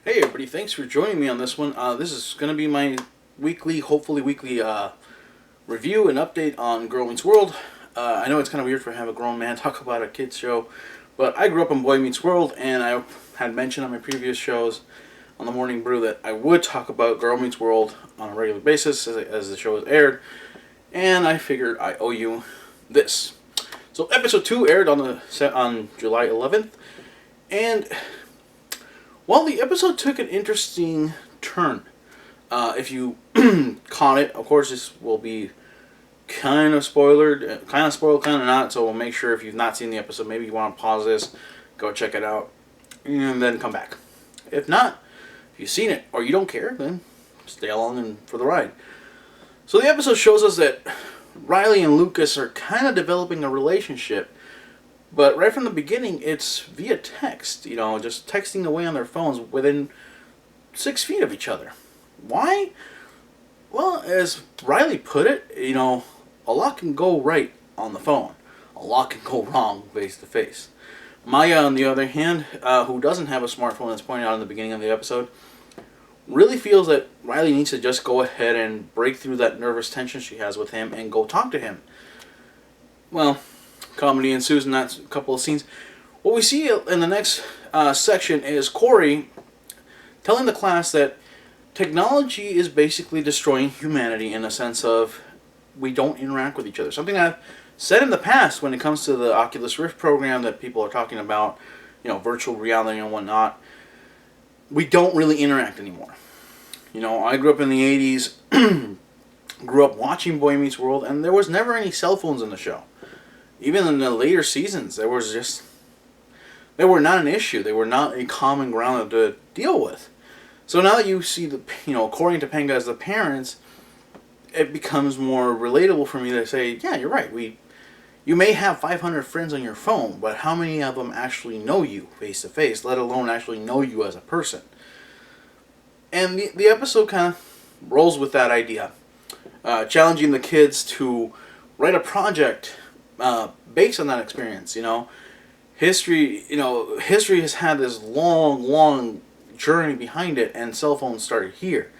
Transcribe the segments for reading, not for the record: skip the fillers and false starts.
Hey everybody, thanks for joining me on this one. This is going to be my hopefully weekly review and update on Girl Meets World. I know it's kind of weird for have a grown man talk about a kids show, but I grew up on Boy Meets World, and I had mentioned on my previous shows on the Morning Brew that I would talk about Girl Meets World on a regular basis as the show is aired, and I figured I owe you this. So episode 2 aired on July 11th, and well, the episode took an interesting turn. If you caught it, of course, this will be kind of spoiled, kind of not. So we'll make sure if you've not seen the episode, maybe you want to pause this, go check it out, and then come back. If not, if you've seen it or you don't care, then stay along and for the ride. So the episode shows us that Riley and Lucas are kind of developing a relationship. But right from the beginning, it's via text, just texting away on their phones within 6 feet of each other. Why? Well, as Riley put it, a lot can go right on the phone. A lot can go wrong face to face. Maya, on the other hand, who doesn't have a smartphone, as pointed out in the beginning of the episode, really feels that Riley needs to just go ahead and break through that nervous tension she has with him and go talk to him. Well, comedy ensues in that couple of scenes. What we see in the next section is Corey telling the class that technology is basically destroying humanity in a sense of we don't interact with each other. Something I've said in the past when it comes to the Oculus Rift program that people are talking about, virtual reality and whatnot. We don't really interact anymore. I grew up in the 80s, grew up watching Boy Meets World, and there was never any cell phones in the show. Even in the later seasons, they were not an issue. They were not a common ground to deal with. So now that you see Corey and Topanga as the parents, it becomes more relatable for me to say, yeah, you're right. You may have 500 friends on your phone, but how many of them actually know you face to face, let alone actually know you as a person? And the episode kind of rolls with that idea, challenging the kids to write a project based on that experience. History has had this long journey behind it, and cell phones started here.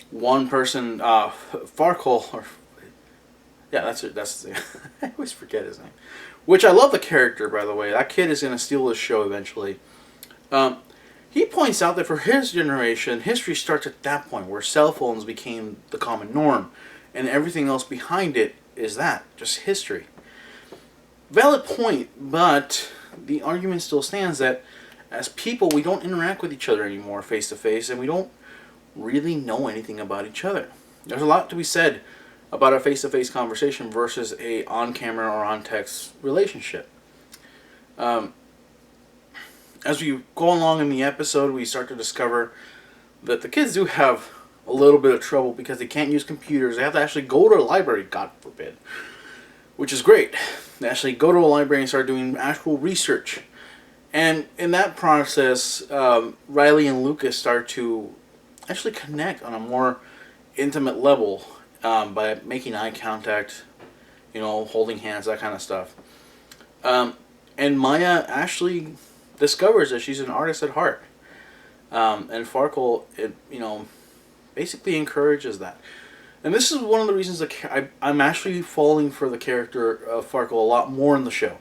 One person, Farkle, or yeah, that's it. That's I always forget his name. Which I love the character, by the way. That kid is gonna steal this show eventually. He points out that for his generation, history starts at that point where cell phones became the common norm, and everything else behind it is that just history. Valid point, but the argument still stands that as people, we don't interact with each other anymore face to face, and we don't really know anything about each other. There's a lot to be said about a face-to-face conversation versus a on-camera or on-text relationship. As we go along in the episode, we start to discover that the kids do have a little bit of trouble because they can't use computers. They have to actually go to a library, God forbid, which is great. They actually go to a library and start doing actual research. And in that process, Riley and Lucas start to actually connect on a more intimate level by making eye contact, holding hands, that kind of stuff. And Maya actually discovers that she's an artist at heart. And Farkle, basically encourages that. And this is one of the reasons that I'm actually falling for the character of Farkle a lot more in the show.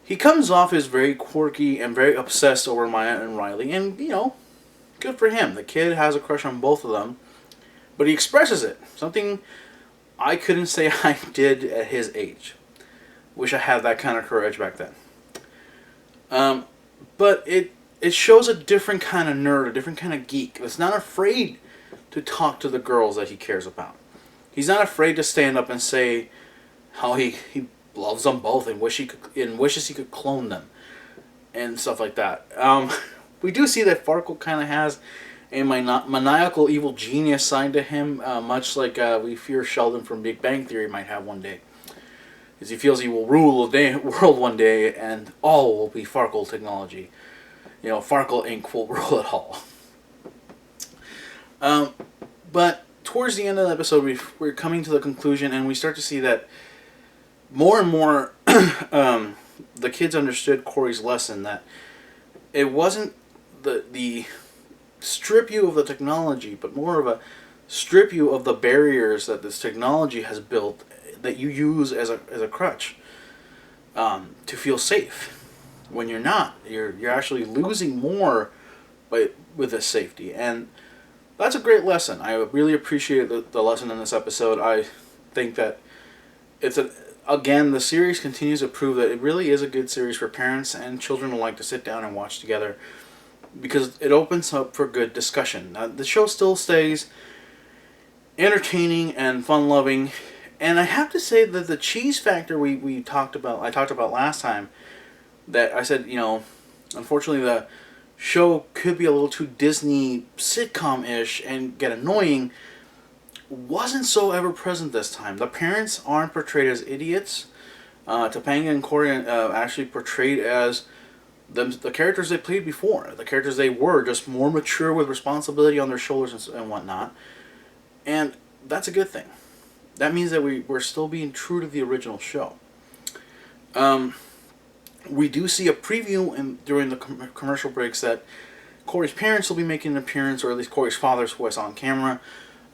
He comes off as very quirky and very obsessed over Maya and Riley, and, good for him. The kid has a crush on both of them, but he expresses it. Something I couldn't say I did at his age. Wish I had that kind of courage back then. But it shows a different kind of nerd, a different kind of geek that's not afraid to talk to the girls that he cares about. He's not afraid to stand up and say how he loves them both and wishes he could clone them and stuff like that. We do see that Farkle kind of has a maniacal evil genius side to him, much like we fear Sheldon from Big Bang Theory might have one day. Because he feels he will rule the world one day and all will be Farkle technology. Farkle Inc. will rule it all. But towards the end of the episode, we're coming to the conclusion, and we start to see that more and more the kids understood Corey's lesson, that it wasn't the strip you of the technology, but more of a strip you of the barriers that this technology has built that you use as a crutch to feel safe. When you're not, you're actually losing more with this safety, and that's a great lesson. I really appreciate the lesson in this episode. I think that again, the series continues to prove that it really is a good series for parents and children alike to sit down and watch together, because it opens up for good discussion. Now, the show still stays entertaining and fun-loving, and I have to say that the cheese factor I talked about last time, that I said, unfortunately the show could be a little too Disney sitcom-ish and get annoying, wasn't so ever present this time. The parents aren't portrayed as idiots. Topanga and Corey actually portrayed as the characters they played before. The characters they were, just more mature with responsibility on their shoulders and whatnot. And that's a good thing. That means that we're still being true to the original show. We do see a preview during the commercial breaks that Corey's parents will be making an appearance, or at least Corey's father's voice on camera.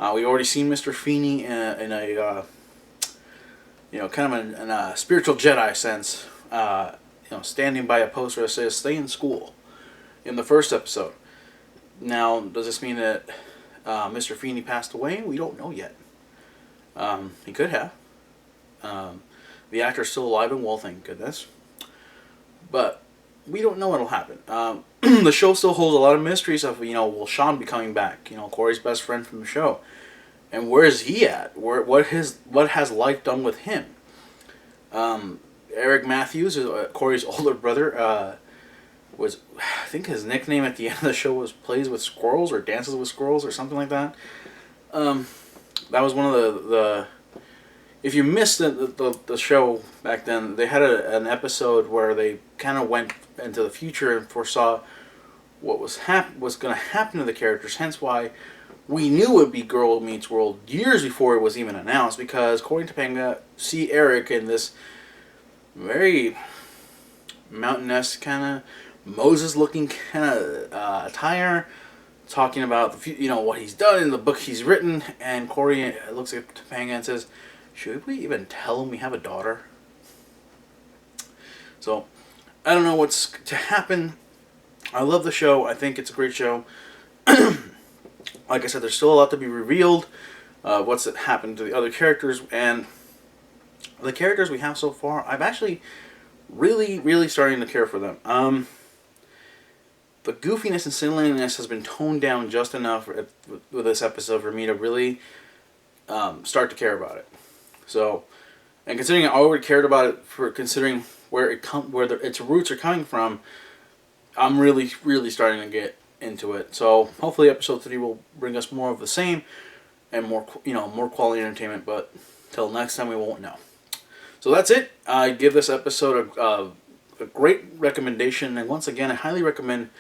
We already seen Mr. Feeney in a kind of in a spiritual Jedi sense, standing by a poster that says "Stay in school" in the first episode. Now, does this mean that Mr. Feeney passed away? We don't know yet. He could have. The actor's still alive and well, thank goodness. But we don't know what'll happen. The show still holds a lot of mysteries of, will Sean be coming back? Corey's best friend from the show. And where is he at? What has life done with him? Eric Matthews, Corey's older brother, I think his nickname at the end of the show was Plays with Squirrels or Dances with Squirrels or something like that. That was one of the if you missed the show back then, they had an episode where they kind of went into the future and foresaw what was going to happen to the characters. Hence why we knew it would be Girl Meets World years before it was even announced, because Corey and Topanga see Eric in this very mountainous kind of Moses-looking kind of attire, talking about what he's done in the book he's written, and Corey looks at Topanga and says, "Should we even tell him we have a daughter?" So, I don't know what's to happen. I love the show. I think it's a great show. Like I said, there's still a lot to be revealed. What's happened to the other characters, and the characters we have so far, I'm actually really, really starting to care for them. The goofiness and silliness has been toned down just enough with this episode for me to really start to care about it. So, and considering I already cared about it for considering where its roots are coming from, I'm really, really starting to get into it. So hopefully episode 3 will bring us more of the same and more quality entertainment. But till next time, we won't know. So that's it. I give this episode a great recommendation, and once again, I highly recommend,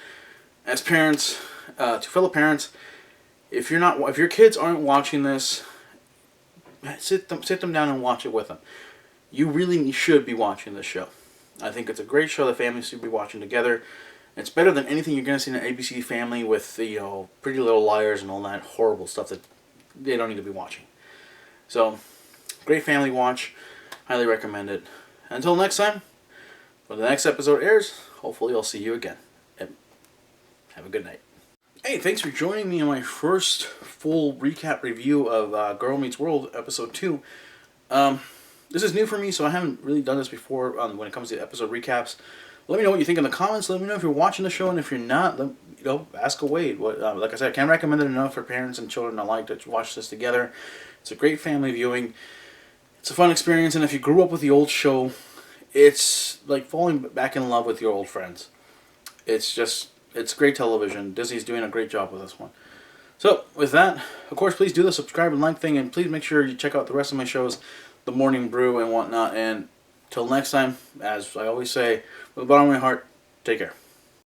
as parents, to fellow parents, if your kids aren't watching this, sit them down and watch it with them. You really should be watching this show. I think it's a great show that families should be watching together. It's better than anything you're going to see in an ABC Family with the Pretty Little Liars and all that horrible stuff that they don't need to be watching. So, great family watch. Highly recommend it. Until next time, when the next episode airs, hopefully I'll see you again. And have a good night. Hey, thanks for joining me on my first full recap review of Girl Meets World Episode 2. This is new for me, so I haven't really done this before when it comes to episode recaps. Let me know what you think in the comments. Let me know if you're watching the show, and if you're not, ask away. Like I said, I can't recommend it enough for parents and children alike to watch this together. It's a great family viewing. It's a fun experience, and if you grew up with the old show, it's like falling back in love with your old friends. It's great television. Disney's doing a great job with this one. So, with that, of course, please do the subscribe and like thing, and please make sure you check out the rest of my shows, The Morning Brew and whatnot. And till next time, as I always say, from the bottom of my heart, take care.